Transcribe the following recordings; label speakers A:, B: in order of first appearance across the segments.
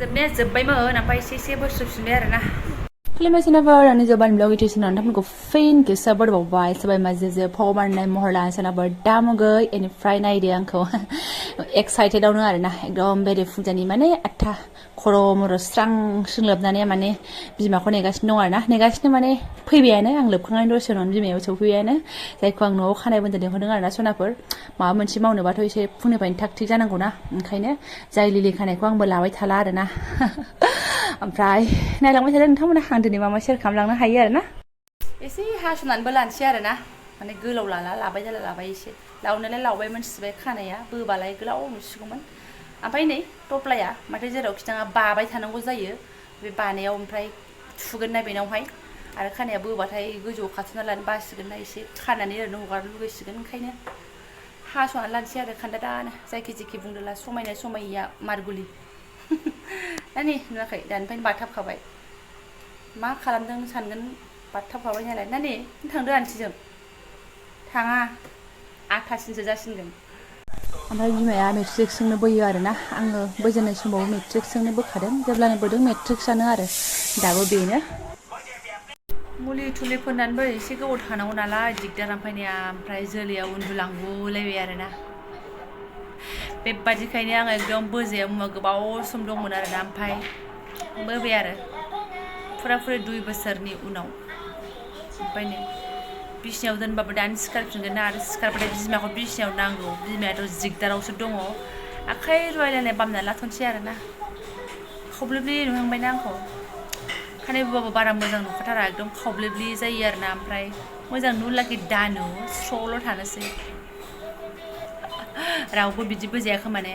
A: जोबनाया जोब्बायमोन ओमफ्राय एसे बोस्रोफिनबाय आरोना
B: खुलुमबाय आंनि Jobanivlog इउटिउब नोंथांमोनखौ फिन खेबसे बरायबावबाय सोरबा माजे भगबाननि महर लानानै सोरनाबा दामगै बेनिफ्राय नायदो आंखौ एक्साइटेडआवनो आरोना एकदम बेरे फुंजानि माने 8टा खर' मर' स्रां सोंलोबनानै माने बिमाखौ नेगासिनो दं आरोना नेगासिनो माने फैबायानो आं लोबखांनायनि दसे उनावनो बिमायाव सौफैबायानो जायखौ आं न'आव खानाय बोन्दों लिंहरदों आरोना सनाफोर माबा मोनसे मावनोबाथ' एसे फुंनिफ्रायनो थाग थिग जानांगौना ओंखायनो जाय लिलि खानायखौ आंबो लाबाय थाला आरोना ओमफ्राय नायलांबाय थादों नोंथांमोना आं दिनै मा शेयार खालामलांनो हायो आरोना एसे हास'नानैबो लानोसै आरोना माने गोलाव लाबाय एसे लावनायालाय लावबायमोन सिबाय खानाया बोबालाय गोलाव नुसिगौमोन ओमफ्राय नै टप्लाया माथो जेरावखि थाङा बाबाय थानांगौ जायो बे बानायाव ओमफ्राय थुगोन ना बेनावहाय आरो खानाया बोबाथाय गोजौआव खाथुमना लानो बासिगोन ना एसे खानानै ओरैनो हगारनो लुगैसिगोन ओंखायनो हास'नानै लानोसै आरो खान्दादानो जायखि जेखि बुंदोला समायनाया मारगुलि दा नै नुवाखै दानिफ्रायनो बाथाबखाबाय मा खालामदों सानगोन बाथाबखाबाय नालाय ना नै थांदो आनथिजों थाङा 8टासिमसो जासिनगोन ओमफ्राय बिमाया मेट्रिक्सजोंनो बोयो आरोना आङो बोजेननाय समाव मेट्रिक्सजोंनो बोखादों जेब्लानो बोदों मेट्रिक्सआनो आरो दाबो बेनो मुलि थुलि फोननानैबो एसे गोबाव थानांगौ नालाय दिगदार ओमफ्राय जोलैयाव उन्दुलांगुलायबाय आरोना बेबादिखायनो आङो एकदम बोजाया मुवा गोबाव सम दंमोन आरोना ओमफ्राय बोबाय आरो फुरा 2 बोसोरनि उनाव ओमफ्राय नै बिसिनायाव दोनबाबो दानो सिखारफिनगोन ना आरो सिखारबाथाय बिमाखौ बिसिनायाव नांगौ बिमायाथ' दिगदारावसो दङ आखाइ रुवायलायनाय बामना लाथ'नोसै आरोना खावब्लेब्ले नुहांबायना आंखौ खानाय बोबाबो बारा मोजां नुखाथारा एकदम खावब्लेब्ले जायो आरोना ओमफ्राय मोजां नुलाखि दानु स्र'ल' थानोसै रावबो बिदि बोजाया खोमाने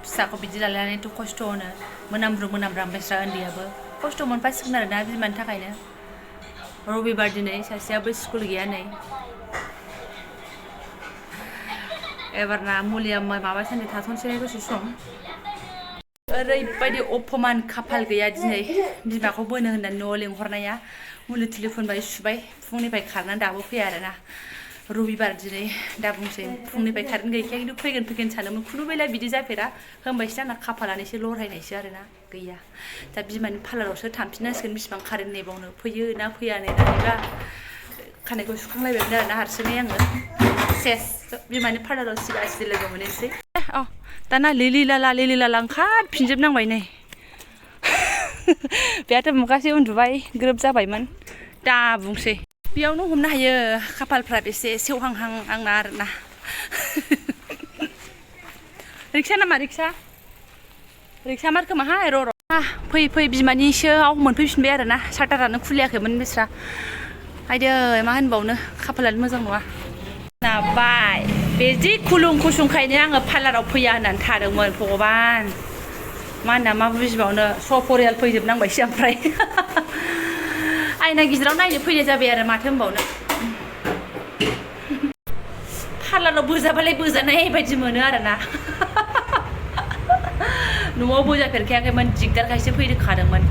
B: फिसाखौ बिदि लालायनानैथ' खस्थ' होनो मोनामब्रु मोनामब्रामबायस्रा उन्दैयाबो खस्थ' मोनफासिगोन आरोना बिमानि थाखायनो रबिबार दिनै सासेयाबो स्कुल गैया नै एबारना मुलिया माबा सानदि थाथ'नोसै दसे सम ओरैबायदि अपमान खाफाल गैया दिनै बिमाखौ बोनो होननानै न'आव लिंहरनाया मुलि थुलि फोनबाय सुबाय फुंनिफ्राय खारनानै दाबो फैया आरोना रबिबार दिनै दा बुंसै फुंनिफ्राय खारेन्ट गैखाया खिन्थु फैगोन सानोमोन खुनु बेला बिदि जाफेरा होनबायसो आंना खाफालानो एसे लरहायनायसो आरोना गैया दा बिमानि पार्लारावसो थांफिननांसिगोन बेसिबां कारेन्ट नेबावनो फैयो ना फैया नेनानैबा खानायखौ सुखांलायबायमोन आरोना हारसिङै आङो सेस बिमानि पार्लाराव सिदा लोगो मोननोसै दाना लिलि लाला ओंखारफिनजोबनांबाय नै बेहाथ' मुगासे उन्दुबाय ग्रोब जाबायमोन दा बुंसै बेयावनो हमनो हायो खाफालफ्रा बेसे सेवहांहां आंना आरोना रिक्सा नामा रिक्सा मार खोमाहाय र' फै बिमानिसोआव मोनफैफिनबाय आरोना सार्टारानो खुलियाखैमोन बेस्रा आयदै मा होनबावनो खाफालानो मोजां नङा नाबाय बिदि खुलुं खुसुंखायनो आङो पार्लाराव फैया होननानै थादोंमोन भगबान मा बुजिबावनो सपरियाल फैजोबनांबायसो ओमफ्राय आयना गिदिराव नायनो फैनाय जाबाय आरो माथो होनबावनो पार्लाराव बोजाबालाय बोजानाय बायदि मोनो आरोना न'आव बोजाफेरखायाखैमोन दिगदारखायसो फैखादोंमोन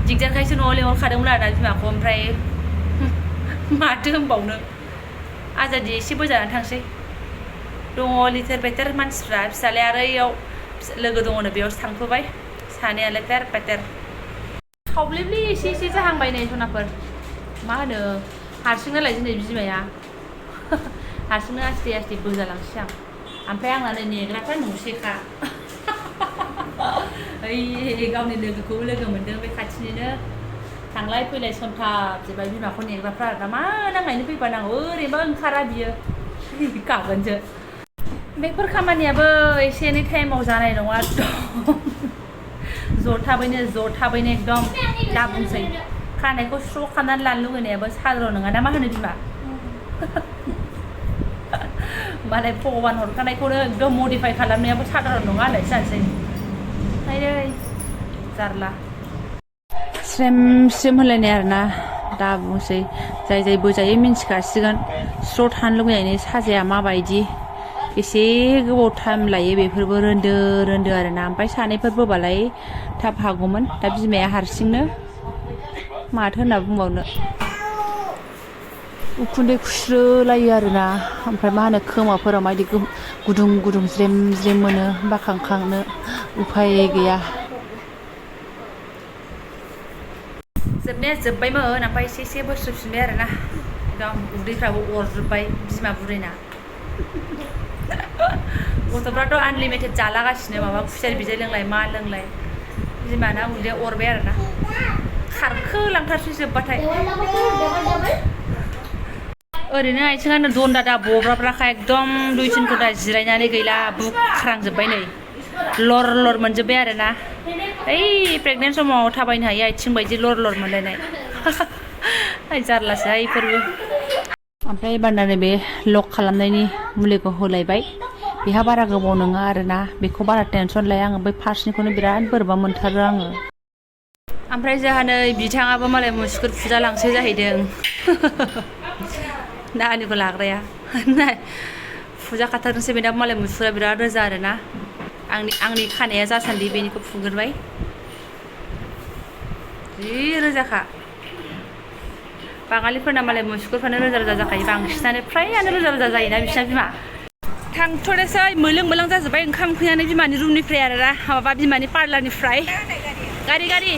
B: दिगदारखायसो न'आव लिंहरखादोंमोन आरोना बिमाखौ ओमफ्राय माथो होनबावनो आजादि एसे बोजानानै थांसै दङ लिथेर बेथेर मानसिफ्रा फिसालाया आरो इयाव लोगो दङनो बेयावसो थांफोबाय सानैयालाय तेर बेथेर खावब्लेब्ले एसे जाहांबाय नै सनाफोर मा होनो हारसिं नालाय दिनै बिमाया हारसिंनो आस्थे बोजालांसै आं ओमफ्राय आंना नै नेग्राफ्रा न'सेखा ओइ गावनि लोगोखौ लोगो मोनदों बे खाथिनिनो थांलाय फैलाय सोमथाबजोब्बाय बिमाखौ नेग्राफ्रा आरोना मा नांनायनि फैबा नांगौ ओरैनोबा ओंखारा बियो गाबोनसो बेफोर खामानियाबो एसे एनै टाइमाव जानाय नङा ज' थाबैनो एकदम दा बुंसै खानायखौ स्र' खालामनानै लानो लुगैनायाबो साधारन नङा ना मा होनो बिमा मालाय भगबान हरखानायखौनो एकदम मडिफाइ खालामनायाबो साधारन नङा होननायसो जानोसै नायदै जारला स्रेम होनलायनाय आरोना दा बुंसै जाय बोजायो मिन्थिखासिगोन स्र' थानो लुगैनायनि साजाया माबायदि एसे गोबाव टाइम लायो बेफोरबो रोन्दो आरोना ओमफ्राय सानैफोर बोबालाय थाब हागौमोन दा बिमाया हारसिंनो माथो होनना बुंबावनो उखुन्दै खुस्रोलायो आरोना ओमफ्राय मा होनो खोमाफोराव माबायदि गुदुं ज्रेम मोनो बाखांखांनो उफाय गैया
A: अरनाया जोब्बायमोन ओमफ्राय एसे बोस्रोफिनबाय आरोना एकदम उदैफ्राबो अरजोब्बाय बिमा बुरैना गथ'फ्राथ' आनलिमिटेड जालागासिनो माबा खुसेर बिदै लोंलाय मा लोंलाय बिमाना उदैया अरबाय आरोना खारखोलांथारसै जोब्बाथाय ओरैनो आथिङानो दन्दादा बब्राब्राखा एकदम 2-3 घन्टा जिरायनानै गैला बुख्रांजोब्बाय नै लर मोनजोब्बाय आरोना ओइ प्रेगनेन्ट समाव थाबायनो हायो आथिं बायदि लर मोनलायनाय जारलासो इफोरबो ओमफ्राय एबारना बे लक खालामनायनि मुलिखौ होलायबाय बेहा बारा गोबाव नङा आरोना बेखौ बारा टेनसन लाया आङो बै फार्स्टनिखौनो बिराद बोरैबा मोनथारो आङो ओमफ्राय जोंहा नै बिथाङाबो मालाय मुसुगुर फुजा लांसै जाहैदों नानिखौ लाग्राया फुजा खाथारनोसै बेना मालाय मुसुगुरा बिराद रोजा आरोना आंनि खानाया जासान्दि बेनिखौ फुग्रोबाय जि रोजाखा बाङालिफोरना मालाय मुसुगुरफ्रानो रोजा जाखायो बांसिनानो फ्रायानो रोजा जायोना बिसिना बिमा थांथ'नोसै मोलों जाजोब्बाय ओंखाम उखैनानै बिमानि रुमनिफ्राय आरोना माबा बिमानि पार्लारनिफ्राय गारि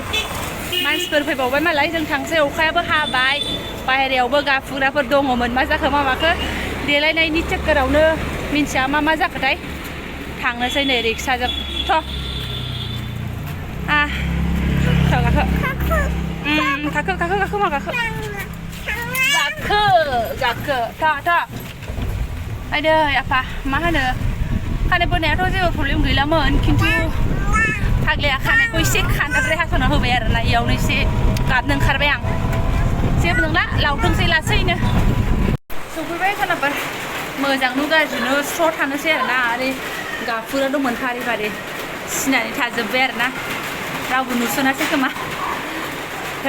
A: मानसिफोर फैबावबाय मालाय जों थांसै अखायाबो हाबाय बाहेरायावबो गाफुग्राफोर दङमोन मा जाखो मा माखो देलायनायनि चक्करावनो मिन्थिया मा जाखोथाय थांनोसै नै रिक्साजों गाखो आयदै आफा मा होनो खानाय बोनायाथ' जेबो प्रब्लेम गैलामोन खिन्थु फाग्लाया खानायखौ एसे खान्दाद्राय हास'ना होबाय आरोना इयावनो एसे गाबनो ओंखारबाय आं जेबो नंला लावथोंसै लासैनो सफैबाय खोनाबाय मोजांनो गाज्रिनो स्र' थानोसै आरोना ओरै गाफुरा दंमोन फारि सिनानै थाजोब्बाय आरोना रावबो नुसनासै खोमा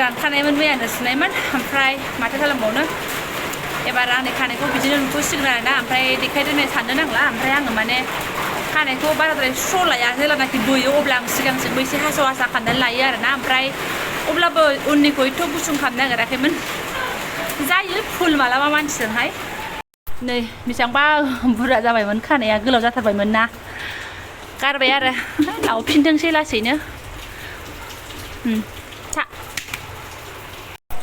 A: रानखानायमोन मैयानो सुनायमोन ओमफ्राय माथो खालामबावनो एबार आंनि खानायखौ बिदिनो नुथ'सिगोन आरोना ओमफ्राय देखायदोनो साननो नांला ओमफ्राय आङो माने खानायखौ बाराद्राय स्र' लाया जेब्लानाखि बोयो अब्ला आं सिगांबो एसे हासा खानानै लायो आरोना ओमफ्राय अब्लाबो उननिखौ एथ' गुसुं खालामनो नागिराखैमोन जायो फुल मालाबा मानसिजोंहाय नै बेसेबांबा बुरजा जाबायमोन खानाया गोलाव जाथारबायमोन ना गारबाय आरो लावफिनथोंसै लासैनो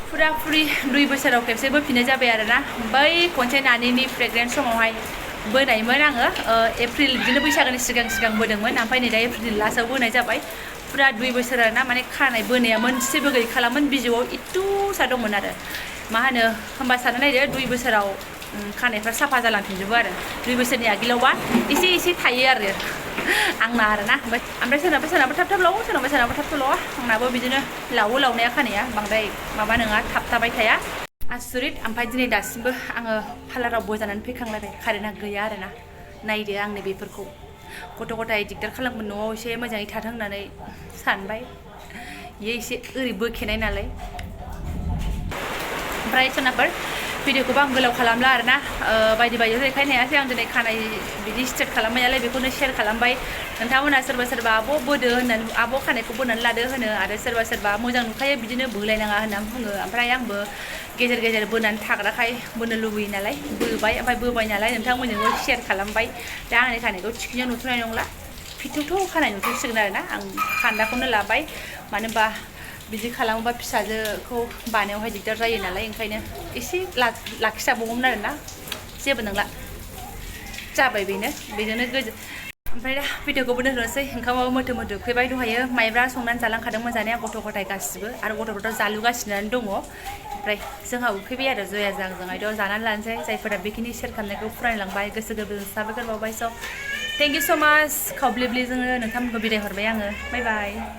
A: फुरा 2 बोसोराव खेबसे बोफिननाय जाबाय आरोना बै खनसे नानिनि प्रेगनेन्ट समावहाय बोनायमोन आङो एप्रिल बिदिनो बैसागोनि सिगां बोदोंमोन ओमफ्राय नै दा एप्रिल लास्टआव बोनाय जाबाय फुरा 2 बोसोर आरोना माने खानाय बोनाया मोनसेबो गैखालामोन बिजौआव इथुसा दंमोन आरो मा होनो होमबा सानना नायदो 2 बोसोराव खानायफ्रा साफा जालांफिनजोबो आरो 2 बोसोरनि आगोलावबा एसे थायो आरो आंना आरोना ओमफ्राय सोरनाबा थाब लावो सोरनाबा थाब लावा आंनाबो बिदिनो लावनाया खानाया बांद्राय माबा नङा थाबाय थाया आसुरित ओमफ्राय दिनै दासिमबो आङो पार्लाराव बोजानानै फैखांलायबाय कारेन्टआ गैया आरोना नायदो आंनि बेफोरखौ गथ' गथाय दिगदार खालामगोन न'आव एसे मोजाङै थाथों होननानै सानबाय बियो एसे ओरै बोखेनाय नालाय ओमफ्राय सोरनाफोर भिडिअखौबो आं गोलाव खालामला आरोना बायदि देखायनो हायासै आं दिनै खानाय बिदि स्ट्रेट खालामबाय नालाय बेखौनो शेयार खालामबाय नोंथांमोना सोरबा आब' बोदो होननानै आब' खानायखौ बोनानै लादो होनो आरो सोरबा मोजां नुखायो बिदिनो बोलायनाङा होननानै बुङो ओमफ्राय आंबो गेजेर बोनानै थाग्राखाय बोनो लुबैयो नालाय बोबाय नालाय नोंथांमोनजोंबो शेयार खालामबाय दा आंनि खानायखौ थिखिनियाव नुथ'नाय नंला फिथौथ' खानाय नुथ'सिगोन आरोना आं खान्दाखौनो लाबाय मानो होनबा बिदि खालामोबा फिसाजोखौ बानायावहाय दिगदार जायो नालाय ओंखायनो एसे लाखिजाबावगौमोन आरोना जेबो नंला जाबाय बेजोंनो ओमफ्राय दा भिडिअखौबो दोनथ'नोसै ओंखामाबो मोथो उखैबाय दहायो माइब्रा संनानै जालांखादोंमोन जानाया गथ' गथाय गासिबो आरो गथ'फ्राथ' जालुगासिनो दङ ओमफ्राय जोंहा उखैबाय आरो जया जोंहायथ' जानानै लानोसै जायफोरा बेखिनि शेयार खालामनायखौ फरायलांबाय गोसो गोरबोजों साबायखर बावबाय स' थेंक इउ स' माच खावब्लेब्लेजोंनो नोंथांमोनखौ बिदाय हरबाय आङो बाय